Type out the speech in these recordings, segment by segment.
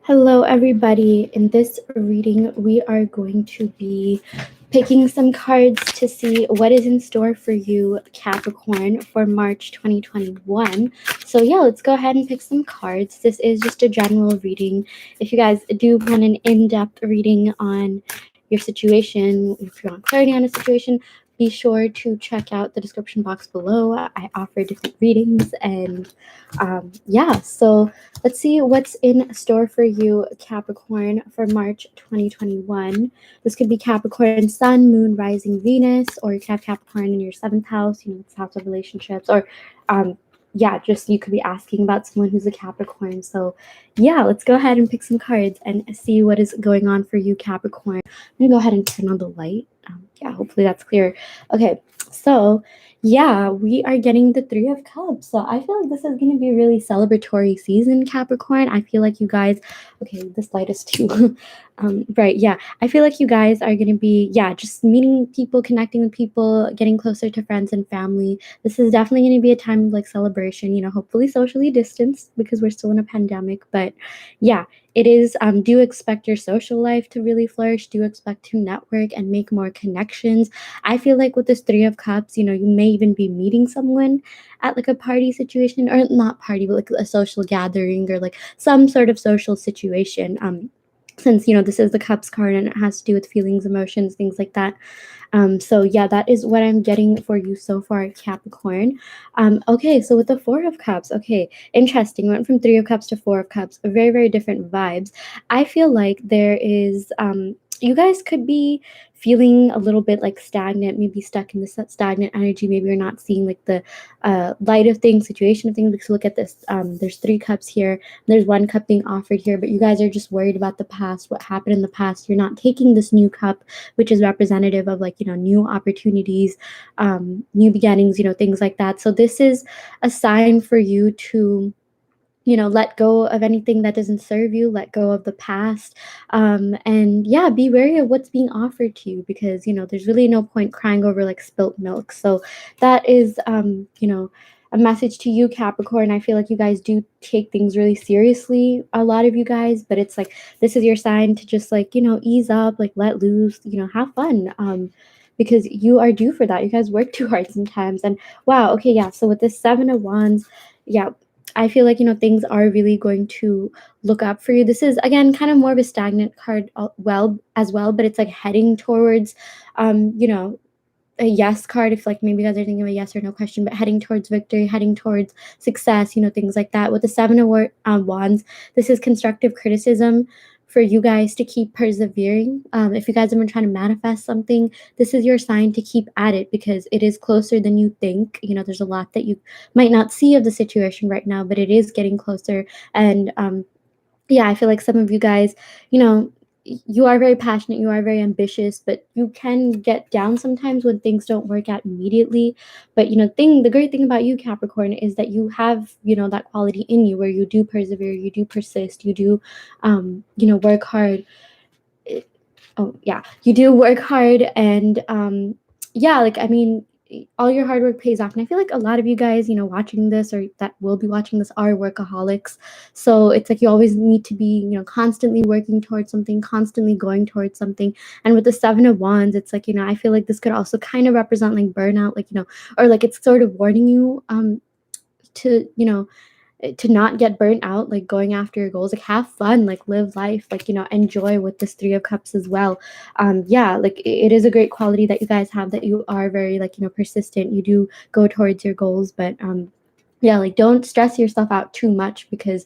Hello, everybody. In this reading, we are going to be picking some cards to see what is in store for you, Capricorn, for March 2021. So, yeah, let's go ahead and pick some cards. This is just a general reading. If you guys do want an in depth reading on your situation, if you want clarity on a situation, be sure to check out the description box below. I offer different readings, and yeah, so let's see what's in store for you, Capricorn, for March 2021. This could be Capricorn, Sun, Moon, Rising, Venus, or you could have Capricorn in your seventh house, it's house of relationships, or yeah, just you could be asking about someone who's a Capricorn. So yeah, let's go ahead and pick some cards and see what is going on for you, Capricorn. I'm gonna go ahead and turn on the light. Yeah, hopefully that's clear. Okay, so yeah, we are getting the Three of Cups. So I feel like this is going to be a really celebratory season, Capricorn. I feel like you guys, okay, this light is too bright. Yeah, I feel like you guys are going to be, yeah, just meeting people, connecting with people, getting closer to friends and family. This is definitely going to be a time of like celebration, hopefully socially distanced because we're still in a pandemic. But yeah, it is, do expect your social life to really flourish, do expect to network and make more connections. I feel like with this Three of Cups, you may even be meeting someone at like a party situation, or not party, but like a social gathering or like some sort of social situation. Since this is the Cups card and it has to do with feelings, emotions, things like that. So yeah, that is what I'm getting for you so far, Capricorn. Okay, so with the Four of Cups, okay, interesting. Went from Three of Cups to Four of Cups, very, very different vibes. I feel like there is, you guys could be feeling a little bit like stagnant, maybe stuck in this stagnant energy. Maybe you're not seeing like the light of things, situation of things. Because look at this. There's three cups here. There's one cup being offered here, but you guys are just worried about the past, what happened in the past. You're not taking this new cup, which is representative of like, new opportunities, new beginnings, things like that. So this is a sign for you to let go of anything that doesn't serve you, let go of the past. And yeah, be wary of what's being offered to you because, there's really no point crying over like spilt milk. So that is, a message to you, Capricorn. I feel like you guys do take things really seriously, a lot of you guys, but it's like, this is your sign to just like, ease up, like let loose, have fun. Because you are due for that. You guys work too hard sometimes. And wow, okay, yeah. So with this Seven of Wands, yeah, I feel like, things are really going to look up for you. This is, again, kind of more of a stagnant card, well, but it's like heading towards, a yes card, if like maybe you guys are thinking of a yes or no question, but heading towards victory, heading towards success, things like that. With the Seven of Wands, this is constructive criticism for you guys to keep persevering. If you guys have been trying to manifest something, this is your sign to keep at it because it is closer than you think. There's a lot that you might not see of the situation right now, but it is getting closer. And yeah, I feel like some of you guys, you know, you are very passionate, you are very ambitious, but you can get down sometimes when things don't work out immediately. But the great thing about you, Capricorn, is that you have, that quality in you where you do persevere, you do persist, you do work hard. Oh yeah, you do work hard, and yeah, like I mean, all your hard work pays off. And I feel like a lot of you guys, watching this or that will be watching this are workaholics. So it's like you always need to be, constantly working towards something, constantly going towards something. And with the Seven of Wands, it's like, I feel like this could also kind of represent like burnout, like, or like it's sort of warning you to, to not get burnt out, like going after your goals, like have fun, like live life, like enjoy with this Three of Cups as well. Yeah, like it is a great quality that you guys have, that you are very like persistent, you do go towards your goals. But yeah, like don't stress yourself out too much because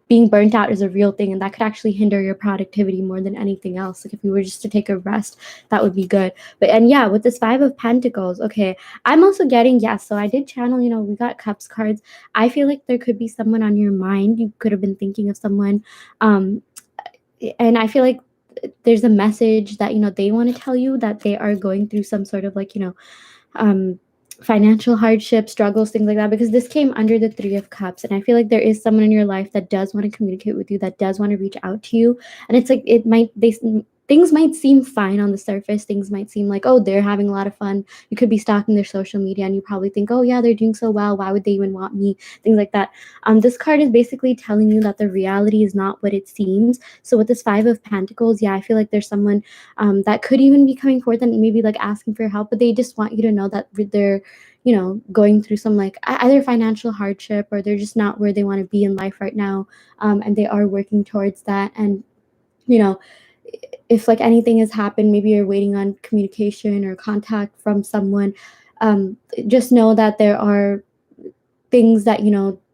being burnt out is a real thing, and that could actually hinder your productivity more than anything else. Like if you were just to take a rest, that would be good. But and yeah, with this Five of Pentacles, okay, I'm also getting, yes, so I did channel, we got Cups cards. I feel like there could be someone on your mind. You could have been thinking of someone, and I feel like there's a message that they want to tell you, that they are going through some sort of like um financial hardship, struggles, things like that, because this came under the Three of Cups. And I feel like there is someone in your life that does want to communicate with you, that does want to reach out to you. And it's like things might seem fine on the surface. Things might seem like, oh, they're having a lot of fun. You could be stalking their social media and you probably think, oh yeah, they're doing so well. Why would they even want me? Things like that. This card is basically telling you that the reality is not what it seems. So with this Five of Pentacles, yeah, I feel like there's someone that could even be coming forth and maybe like asking for help, but they just want you to know that they're, going through some like either financial hardship, or they're just not where they want to be in life right now, and they are working towards that. And you know if like anything has happened, maybe you're waiting on communication or contact from someone, just know that there are things that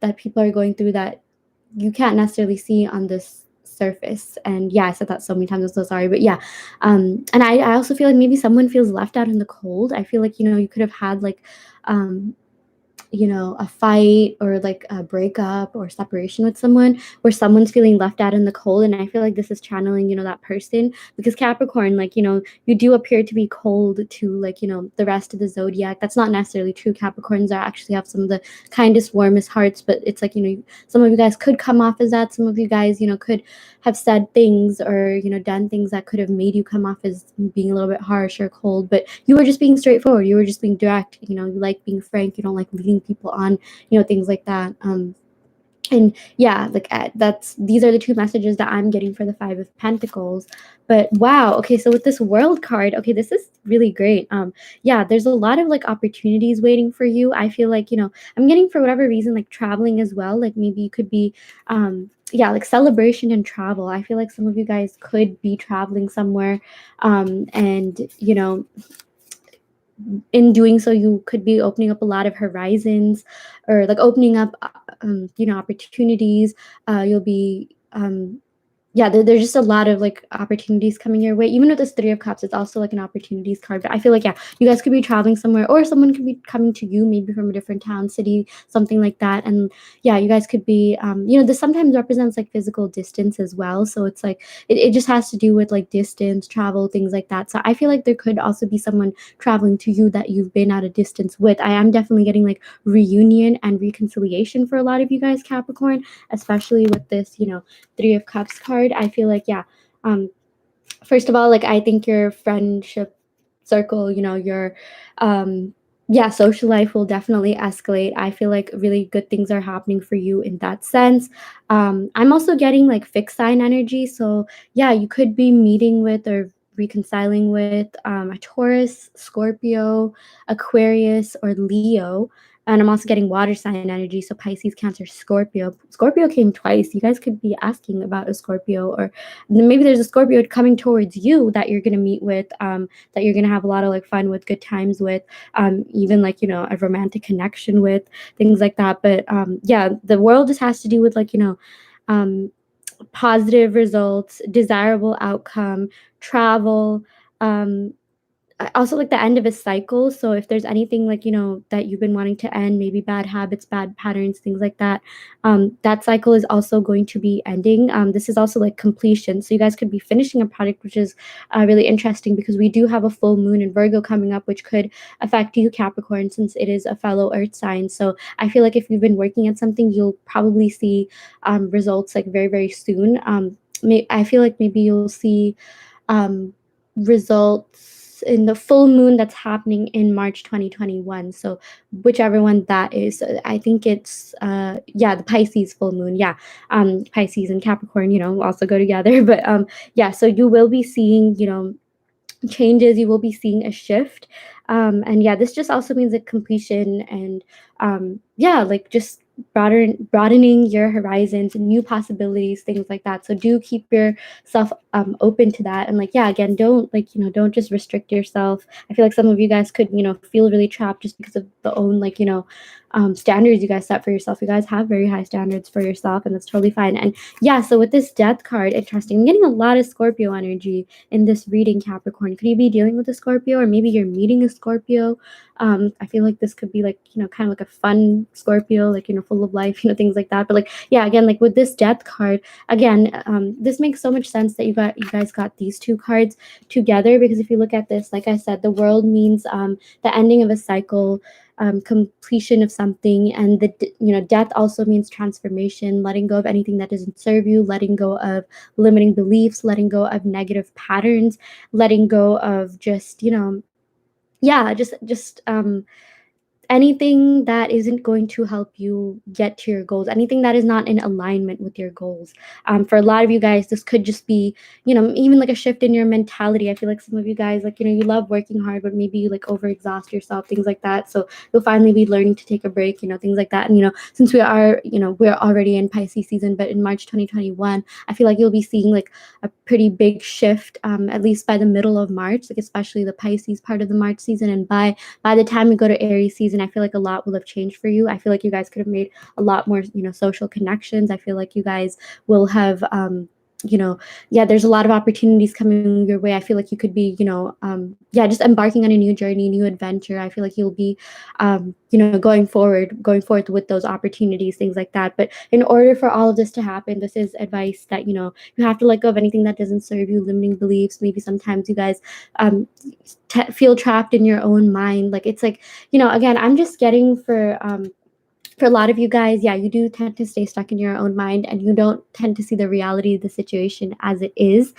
that people are going through that you can't necessarily see on this surface. And yeah, I said that so many times, I'm so sorry, but yeah. And I also feel like maybe someone feels left out in the cold. I feel like you could have had like um a fight or like a breakup or separation with someone, where someone's feeling left out in the cold. And I feel like this is channeling that person, because Capricorn, like you do appear to be cold to like the rest of the zodiac. That's not necessarily true. Capricorns are actually have some of the kindest, warmest hearts, but it's like some of you guys could come off as that. Some of you guys could have said things or done things that could have made you come off as being a little bit harsh or cold, but you were just being straightforward. You were just being direct. You like being frank. You don't like leading people on, things like that. And yeah, like that's these are the two messages that I'm getting for the Five of Pentacles. But wow, okay, so with this World card, okay, this is really great. Yeah, there's a lot of like opportunities waiting for you. I feel like I'm getting, for whatever reason, like traveling as well. Like maybe you could be yeah, like celebration and travel. I feel like some of you guys could be traveling somewhere, and in doing so, you could be opening up a lot of horizons, or like opening up opportunities. You'll be yeah, there's just a lot of like opportunities coming your way. Even with this Three of Cups, it's also like an opportunities card. But I feel like, yeah, you guys could be traveling somewhere, or someone could be coming to you, maybe from a different town, city, something like that. And yeah, you guys could be this sometimes represents like physical distance as well. So it's like it just has to do with like distance, travel, things like that. So I feel like there could also be someone traveling to you that you've been at a distance with. I am definitely getting like reunion and reconciliation for a lot of you guys, Capricorn, especially with this Three of Cups card. I feel like, yeah, um first of all, like I think your friendship circle, your yeah, social life will definitely escalate. I feel like really good things are happening for you in that sense. I'm also getting like fixed sign energy. So yeah, you could be meeting with or reconciling with a Taurus, Scorpio, Aquarius, or Leo. And I'm also getting water sign energy. So Pisces, Cancer, Scorpio. Scorpio came twice. You guys could be asking about a Scorpio, or maybe there's a Scorpio coming towards you that you're going to meet with, that you're going to have a lot of like fun with, good times with, even like a romantic connection with, things like that. But yeah, the world just has to do with like um, positive results, desirable outcome, travel, um, also like the end of a cycle. So if there's anything like that you've been wanting to end, maybe bad habits, bad patterns, things like that, that cycle is also going to be ending. This is also like completion, so you guys could be finishing a project, which is really interesting, because we do have a full moon in Virgo coming up, which could affect you, Capricorn, since it is a fellow earth sign. So I feel like if you've been working at something, you'll probably see results like very, very soon. I feel like maybe you'll see um, results in the full moon that's happening in March 2021. So whichever one that is, I think it's yeah, the Pisces full moon. Yeah, Pisces and Capricorn, also go together. But yeah, so you will be seeing changes. You will be seeing a shift, and yeah, this just also means a completion, and yeah, like just broadening your horizons and new possibilities, things like that. So do keep yourself open to that. And like, yeah, again, don't like don't just restrict yourself. I feel like some of you guys could feel really trapped just because of the own like standards you guys set for yourself. You guys have very high standards for yourself, and that's totally fine. And yeah, so with this Death card, interesting, I'm getting a lot of Scorpio energy in this reading, Capricorn. Could you be dealing with a Scorpio, or maybe you're meeting a Scorpio? I feel like this could be like kind of like a fun Scorpio, like full of life, things like that. But like, yeah, again, like with this Death card, again, this makes so much sense that you guys got these two cards together, because if you look at this, like I said, the World means the ending of a cycle. completion of something. And death also means transformation, letting go of anything that doesn't serve you, letting go of limiting beliefs, letting go of negative patterns, letting go of just yeah, just anything that isn't going to help you get to your goals, anything that is not in alignment with your goals. For a lot of you guys, this could just be, even like a shift in your mentality. I feel like some of you guys, like, you love working hard, but maybe you like overexhaust yourself, things like that. So you'll finally be learning to take a break, things like that. And, since we're already in Pisces season, but in March 2021, I feel like you'll be seeing like a pretty big shift, at least by the middle of March, like especially the Pisces part of the March season. And by the time we go to Aries season, I feel like a lot will have changed for you. I feel like you guys could have made a lot more, social connections. I feel like you guys will have, yeah, there's a lot of opportunities coming your way. I feel like you could be, yeah, just embarking on a new journey, new adventure. I feel like you'll be, going forward with those opportunities, things like that. But in order for all of this to happen, this is advice that, you have to let go of anything that doesn't serve you, limiting beliefs. Maybe sometimes you guys, feel trapped in your own mind. Like it's like, again, I'm just getting for a lot of you guys, yeah, you do tend to stay stuck in your own mind and you don't tend to see the reality of the situation as it is.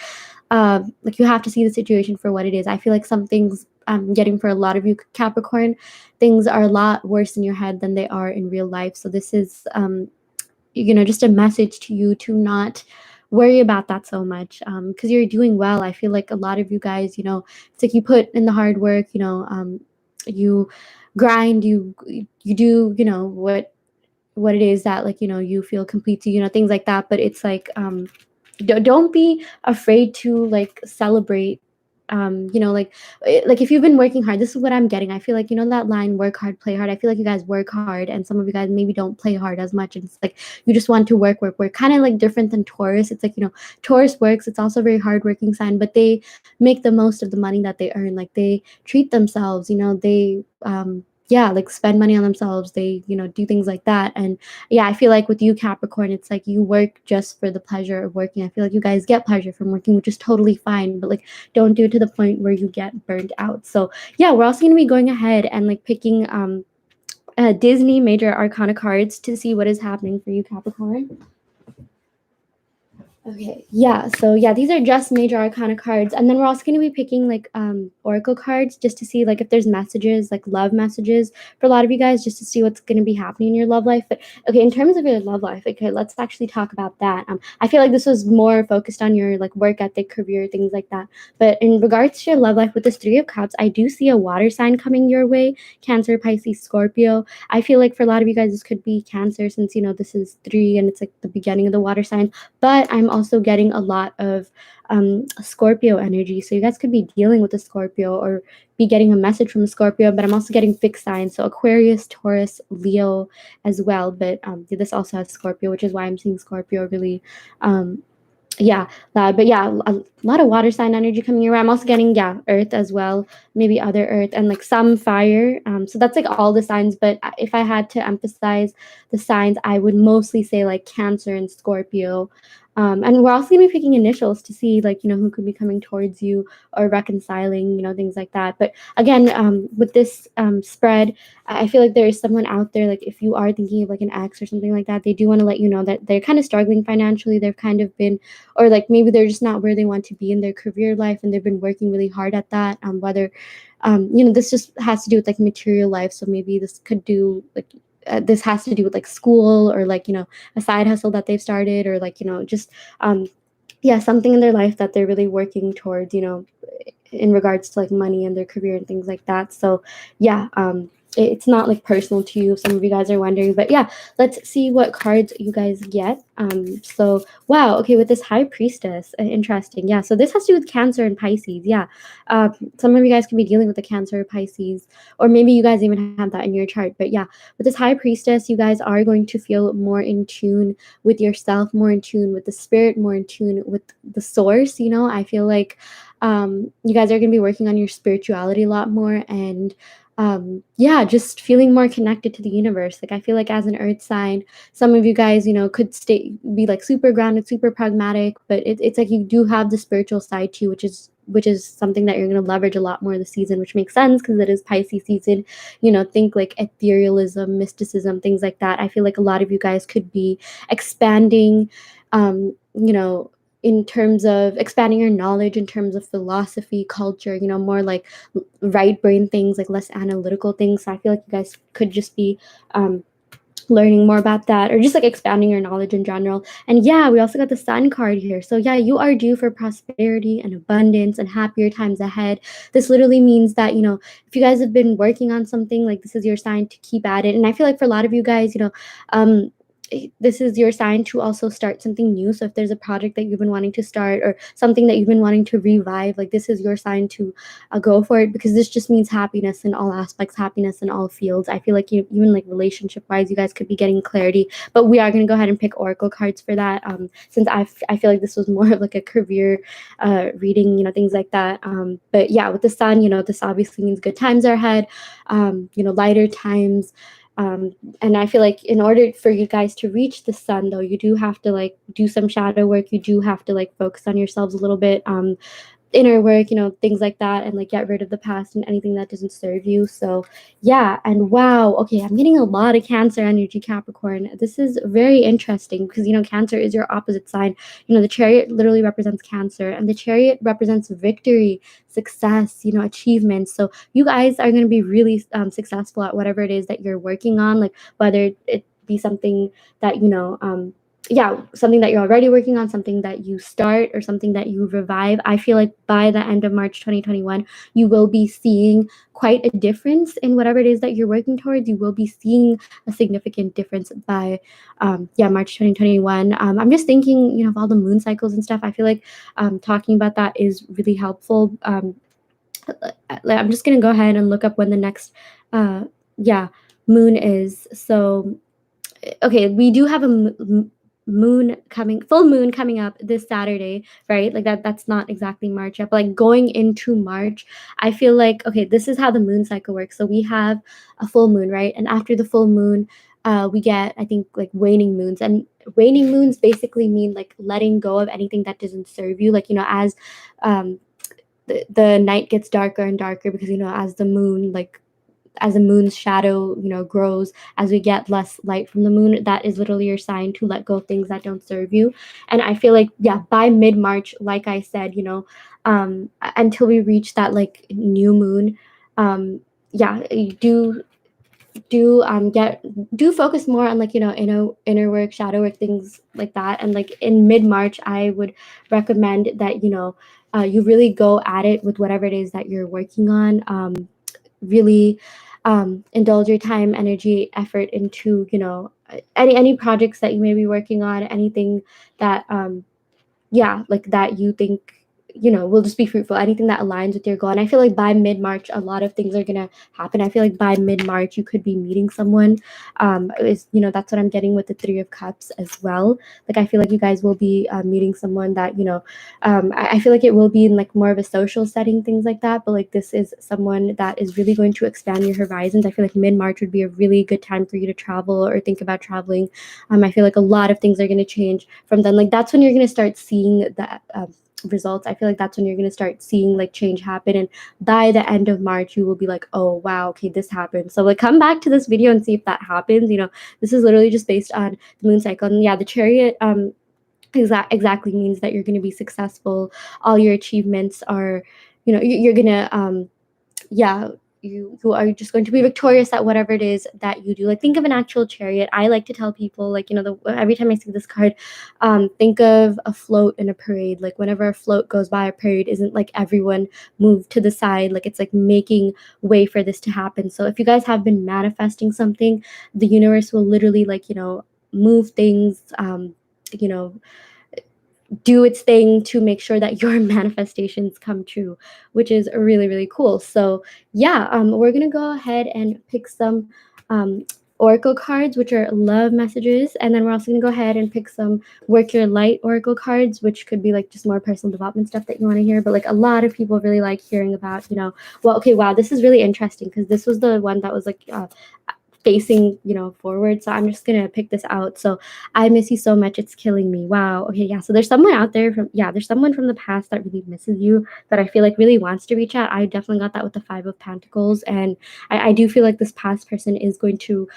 Like you have to see the situation for what it is. I feel like some things I'm getting for a lot of you Capricorn, things are a lot worse in your head than they are in real life. So this is just a message to you to not worry about that so much, because you're doing well. I feel like a lot of you guys, it's like you put in the hard work, you grind, you do, what it is that, like, you feel complete to, things like that. But it's like, don't be afraid to like celebrate, like if you've been working hard. This is what I'm getting. I feel like, that line, work hard, play hard. I feel like you guys work hard and some of you guys maybe don't play hard as much, and it's like you just want to work, kind of like different than Taurus. It's like, Taurus works, it's also a very hardworking sign, but they make the most of the money that they earn. Like they treat themselves, they yeah, like spend money on themselves, they do things like that. And yeah, I feel like with you Capricorn, it's like you work just for the pleasure of working. I feel like you guys get pleasure from working, which is totally fine, but like don't do it to the point where you get burned out. So yeah, we're also going to be going ahead and like picking Disney major arcana cards to see what is happening for you Capricorn. Okay, yeah, so yeah, these are just major arcana cards, and then we're also going to be picking like oracle cards just to see like if there's messages, like love messages for a lot of you guys, just to see what's going to be happening in your love life. But okay, in terms of your love life, okay, let's actually talk about that. I feel like this was more focused on your like work ethic, career, things like that. But in regards to your love life with this Three of Cups, I do see a water sign coming your way: Cancer, Pisces, Scorpio. I feel like for a lot of you guys, this could be Cancer, since this is 3 and it's like the beginning of the water sign. But I'm also getting a lot of Scorpio energy. So you guys could be dealing with a Scorpio or be getting a message from a Scorpio, but I'm also getting fixed signs. So Aquarius, Taurus, Leo as well. But this also has Scorpio, which is why I'm seeing Scorpio really yeah, loud. But yeah, a lot of water sign energy coming around. I'm also getting, yeah, earth as well, maybe other earth, and like some fire. So that's like all the signs. But if I had to emphasize the signs, I would mostly say like Cancer and Scorpio. And we're also gonna be picking initials to see like, who could be coming towards you or reconciling, things like that. But again, with this spread, I feel like there is someone out there, like if you are thinking of like an ex or something like that, they do want to let you know that they're kind of struggling financially. They've kind of been, or like maybe they're just not where they want to be in their career life, and they've been working really hard at that. Whether this just has to do with like material life. So maybe this could do like this has to do with like school, or like a side hustle that they've started, or like just yeah, something in their life that they're really working towards, in regards to like money and their career and things like that. So yeah, it's not like personal to you, some of you guys are wondering. But yeah, let's see what cards you guys get. So wow, okay, with this High Priestess, interesting. Yeah, so this has to do with Cancer and Pisces. Yeah, some of you guys can be dealing with the Cancer or Pisces, or maybe you guys even have that in your chart. But yeah, with this High Priestess, you guys are going to feel more in tune with yourself, more in tune with the spirit, more in tune with the source. I feel like you guys are going to be working on your spirituality a lot more, and yeah, just feeling more connected to the universe. Like I feel like as an earth sign, some of you guys, could be like super grounded, super pragmatic, but it's like you do have the spiritual side too, which is which is something that you're going to leverage a lot more this season, which makes sense because it is Pisces season. Think like etherealism, mysticism, things like that. I feel like a lot of you guys could be expanding, in terms of expanding your knowledge in terms of philosophy, culture, more like right brain things, like less analytical things. So I feel like you guys could just be learning more about that, or just like expanding your knowledge in general. And yeah, we also got the Sun card here. So yeah, you are due for prosperity and abundance and happier times ahead. This literally means that, if you guys have been working on something, like this is your sign to keep at it. And I feel like for a lot of you guys, this is your sign to also start something new. So if there's a project that you've been wanting to start, or something that you've been wanting to revive, like this is your sign to go for it, because this just means happiness in all aspects, happiness in all fields. I feel like even like relationship wise, you guys could be getting clarity, but we are going to go ahead and pick oracle cards for that, since I feel like this was more of like a career reading, things like that. But yeah, with the Sun, this obviously means good times are ahead, lighter times. And I feel like in order for you guys to reach the Sun, though, you do have to like do some shadow work. You do have to like focus on yourselves a little bit, inner work, things like that, and like get rid of the past and anything that doesn't serve you. So yeah, and wow, okay, I'm getting a lot of Cancer energy, Capricorn. This is very interesting because Cancer is your opposite sign. The Chariot literally represents Cancer, and the Chariot represents victory, success, achievements. So you guys are going to be really successful at whatever it is that you're working on, like whether it be something that something that you're already working on, something that you start, or something that you revive. I feel like by the end of March 2021, you will be seeing quite a difference in whatever it is that you're working towards. You will be seeing a significant difference by March 2021. I'm just thinking, of all the moon cycles and stuff. I feel like talking about that is really helpful. I'm just gonna go ahead and look up when the next moon is. So okay, we do have a full moon coming up this Saturday, right? Like that's not exactly March yet, but like going into March, I feel like, okay, this is how the moon cycle works. So we have a full moon, right? And after the full moon, we get, I think, like waning moons. And waning moons basically mean like letting go of anything that doesn't serve you. Like, as the night gets darker and darker, because as the moon, like as the moon's shadow grows, as we get less light from the moon, that is literally your sign to let go of things that don't serve you. And I feel like, yeah, by mid-March, like I said, until we reach that like new moon, you do focus more on like inner work, shadow work, things like that. And like in mid-March, I would recommend that you really go at it with whatever it is that you're working on. Really indulge your time, energy, effort into any projects that you may be working on, anything that like that you think will just be fruitful, anything that aligns with your goal. And I feel like by mid-March, a lot of things are gonna happen. I feel like by mid-March, you could be meeting someone. That's what I'm getting with the Three of Cups as well. Like I feel like you guys will be meeting someone that I feel like it will be in like more of a social setting, things like that. But like this is someone that is really going to expand your horizons. I feel like mid-March would be a really good time for you to travel or think about traveling. I feel like a lot of things are going to change from then. Like that's when you're going to start seeing the results. I feel like that's when you're going to start seeing like change happen. And by the end of March, you will be like, oh, wow, okay, this happened. So like come back to this video and see if that happens. This is literally just based on the moon cycle. And yeah, the Chariot exactly means that you're going to be successful. All your achievements are, you're going to you are just going to be victorious at whatever it is that you do. Like think of an actual chariot. I like to tell people, like every time I see this card, think of a float in a parade. Like whenever a float goes by a parade, isn't like everyone moved to the side, like it's like making way for this to happen. So if you guys have been manifesting something, the universe will literally like move things, you know do its thing to make sure that your manifestations come true, which is really, really cool. So yeah, we're gonna go ahead and pick some oracle cards, which are love messages, and then we're also gonna go ahead and pick some work your light oracle cards, which could be like just more personal development stuff that you want to hear. But like a lot of people really like hearing about well, okay, wow, this is really interesting because this was the one that was like facing, forward. So I'm just gonna pick this out. So I miss you so much, it's killing me. Wow. Okay, yeah. So there's someone out there there's someone from the past that really misses you, that I feel like really wants to reach out. I definitely got that with the Five of Pentacles, and I do feel like this past person is going to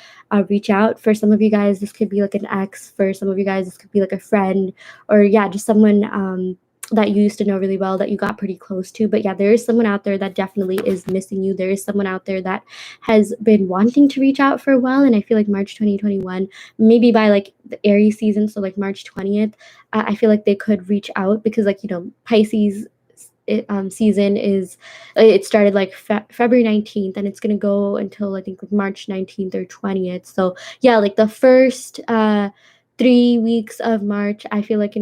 reach out. For some of you guys, this could be like an ex. For some of you guys, this could be like a friend, or yeah, just someone that you used to know really well, that you got pretty close to. But yeah, there is someone out there that definitely is missing you. There is someone out there that has been wanting to reach out for a while, and I feel like March 2021, maybe by like the Aries season, so like March 20th, I feel like they could reach out, because like Pisces season is, it started like February 19th, and it's going to go until I think like March 19th or 20th. So yeah, like the first 3 weeks of March, I feel like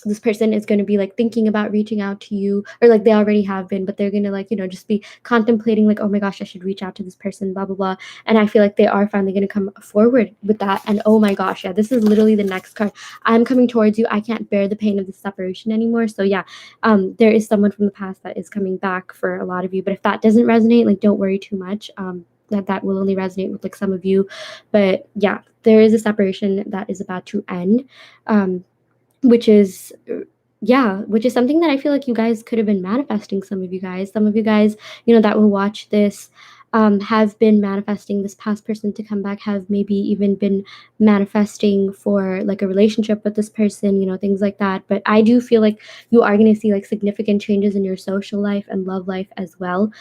this person is going to be like thinking about reaching out to you, or like they already have been, but they're going to like just be contemplating like, oh my gosh, I should reach out to this person, blah blah blah. And I feel like they are finally going to come forward with that. And oh my gosh, yeah, this is literally the next card. I'm coming towards you. I can't bear the pain of the separation anymore. So yeah, there is someone from the past that is coming back for a lot of you. But if that doesn't resonate, like, don't worry too much. That will only resonate with like some of you. But yeah, there is a separation that is about to end, which is which is something that I feel like you guys could have been manifesting. Some of you guys, that will watch this, have been manifesting this past person to come back, have maybe even been manifesting for like a relationship with this person, things like that. But I do feel like you are going to see like significant changes in your social life and love life as well.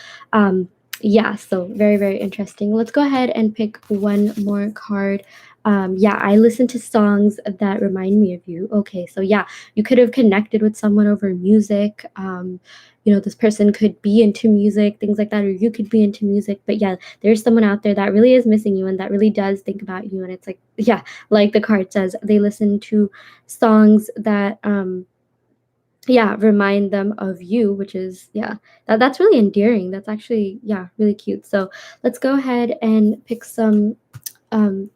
Yeah, so very, very interesting. Let's go ahead and pick one more card. Yeah, I listen to songs that remind me of you. Okay, so yeah, you could have connected with someone over music. This person could be into music, things like that, or you could be into music. But yeah, there's someone out there that really is missing you and that really does think about you. And it's like, yeah, like the card says, they listen to songs that remind them of you, which is, that's really endearing. That's actually, really cute. So let's go ahead and pick some um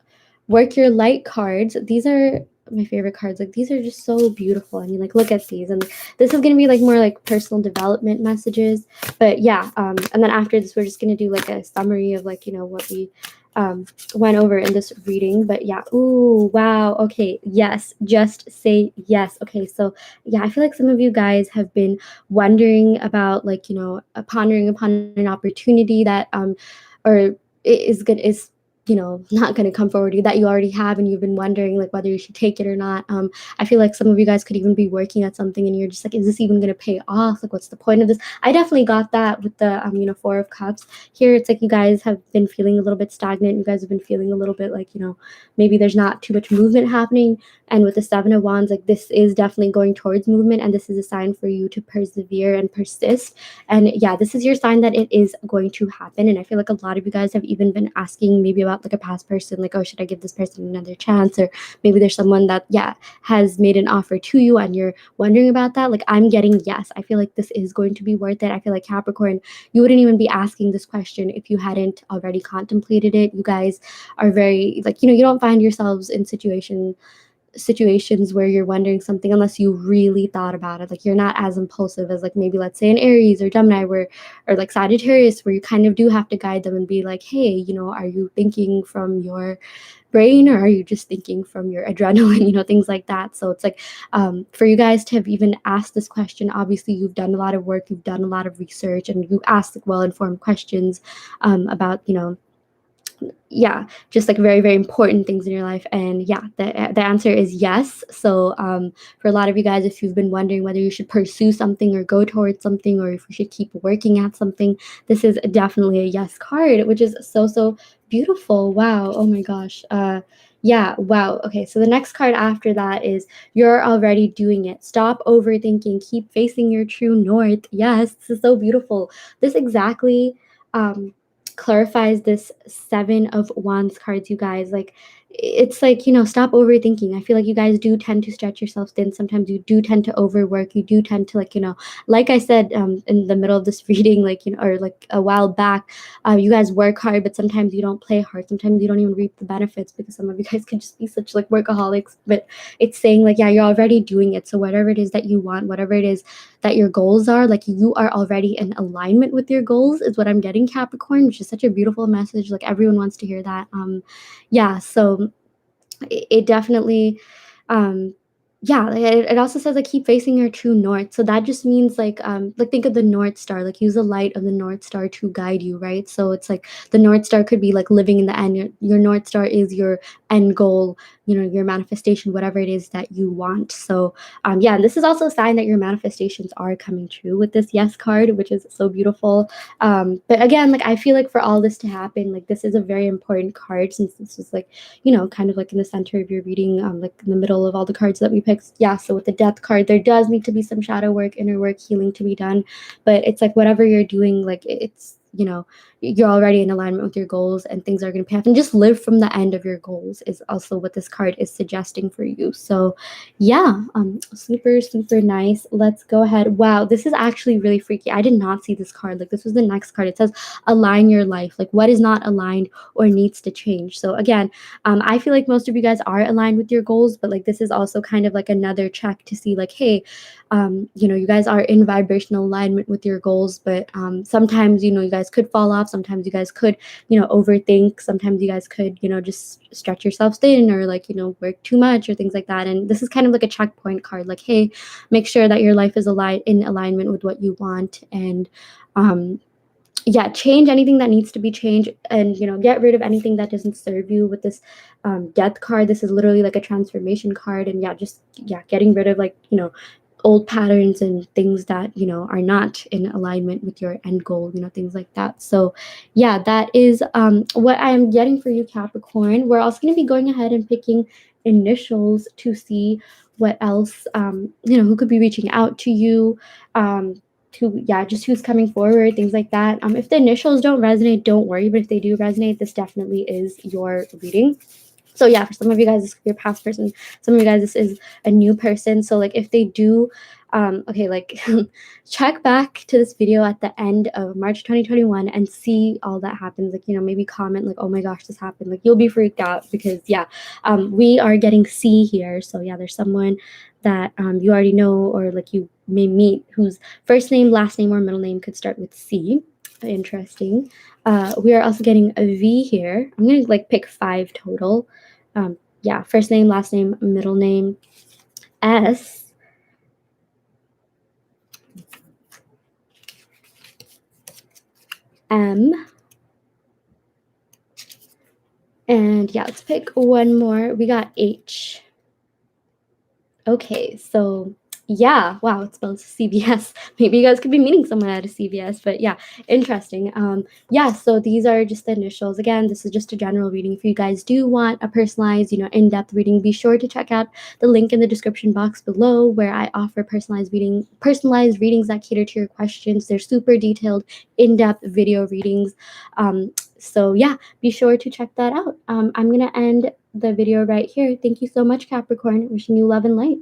work your light cards. These are my favorite cards. Like, these are just so beautiful. I mean, like, look at these. And this is going to be like more like personal development messages. But yeah, and then after this, we're just going to do like a summary of like, what we went over in this reading. But yeah, ooh, wow. Okay, yes, just say yes. Okay, so yeah, I feel like some of you guys have been wondering about like, pondering upon an opportunity that or is not going to come forward, that you already have, and you've been wondering like whether you should take it or not. I feel like some of you guys could even be working at something and you're just like, is this even going to pay off? Like, what's the point of this? I definitely got that with the Four of Cups. Here it's like you guys have been feeling a little bit stagnant. You guys have been feeling a little bit like, maybe there's not too much movement happening. And with the Seven of Wands, like, this is definitely going towards movement, and this is a sign for you to persevere and persist. And yeah, this is your sign that it is going to happen. And I feel like a lot of you guys have even been asking maybe about like a past person, like, oh, should I give this person another chance? Or maybe there's someone that has made an offer to you and you're wondering about that. Like, I'm getting yes. I feel like this is going to be worth it. I feel like Capricorn, you wouldn't even be asking this question if you hadn't already contemplated it. You guys are very like, you don't find yourselves in situations where you're wondering something unless you really thought about it. Like, you're not as impulsive as like maybe let's say an Aries or Gemini, or like Sagittarius, where you kind of do have to guide them and be like, hey, are you thinking from your brain, or are you just thinking from your adrenaline, things like that. So it's like, for you guys to have even asked this question, obviously you've done a lot of work, you've done a lot of research, and you asked like well-informed questions about just like very, very important things in your life. And yeah, the answer is yes. So for a lot of you guys, if you've been wondering whether you should pursue something or go towards something, or if you should keep working at something, this is definitely a yes card, which is so beautiful. Wow. Oh my gosh. Yeah, wow. Okay, so the next card after that is, you're already doing it. Stop overthinking, keep facing your true north. Yes, this is so beautiful. This exactly clarifies this Seven of Wands cards, you guys. Like, it's like, stop overthinking. I feel like you guys do tend to stretch yourself thin. Sometimes you do tend to overwork. You do tend to, like, like I said, in the middle of this reading, like, or like a while back, you guys work hard, but sometimes you don't play hard. Sometimes you don't even reap the benefits because some of you guys can just be such like workaholics. But it's saying like, yeah, you're already doing it. So whatever it is that you want, whatever it is that your goals are, like, you are already in alignment with your goals is what I'm getting, Capricorn, which is such a beautiful message. Like, everyone wants to hear that. Yeah, so it definitely, um yeah, it also says like keep facing your true north. So that just means like think of the North Star, like use the light of the North Star to guide you, right? So it's like the North Star could be like living in the end. Your North Star is your end goal, your manifestation, whatever it is that you want. So yeah, and this is also a sign that your manifestations are coming true with this yes card, which is so beautiful. But again, like, I feel like for all this to happen, like, this is a very important card, since this is like, kind of like in the center of your reading, like in the middle of all the cards that we picked. Yeah, so with the Death card, there does need to be some shadow work, inner work, healing to be done. But it's like whatever you're doing, like, it's, you're already in alignment with your goals, and things are going to pay off. And just live from the end of your goals is also what this card is suggesting for you. So yeah, super, super nice. Let's go ahead. Wow, this is actually really freaky. I did not see this card. Like, this was the next card. It says align your life. Like, what is not aligned or needs to change? So again, I feel like most of you guys are aligned with your goals, but like, this is also kind of like another check to see like, hey, you guys are in vibrational alignment with your goals, but sometimes, you guys could fall off. Sometimes you guys could, overthink. Sometimes you guys could, just stretch yourselves thin, or like, work too much, or things like that. And this is kind of like a checkpoint card, like, hey, make sure that your life is in alignment with what you want. And yeah, change anything that needs to be changed, and get rid of anything that doesn't serve you. With this Death card, this is literally like a transformation card. And yeah, just, yeah, getting rid of, like, old patterns and things that are not in alignment with your end goal, things like that. So yeah, that is what I'm getting for you, Capricorn. We're also going to be going ahead and picking initials to see what else, who could be reaching out to you, yeah, just who's coming forward, things like that. If the initials don't resonate, don't worry, but if they do resonate, this definitely is your reading. So yeah, for some of you guys, this could be a past person. Some of you guys, this is a new person. So like, if they do, okay, like, check back to this video at the end of March 2021 and see all that happens. Like, maybe comment like, oh my gosh, this happened. Like, you'll be freaked out because yeah, we are getting C here. So yeah, there's someone that you already know, or like you may meet, whose first name, last name, or middle name could start with C. Interesting. We are also getting a V here. I'm gonna like pick 5 total. Yeah, first name, last name, middle name, S, M, and yeah, let's pick one more. We got H. Okay, so yeah, wow, it spells CVS. Maybe you guys could be meeting someone at a CVS, but yeah, interesting. Yeah, so these are just the initials. Again, this is just a general reading. If you guys do want a personalized, in-depth reading, be sure to check out the link in the description box below, where I offer personalized readings that cater to your questions. They're super detailed, in-depth video readings. So yeah, be sure to check that out. I'm gonna end the video right here. Thank you so much, Capricorn. Wishing you love and light.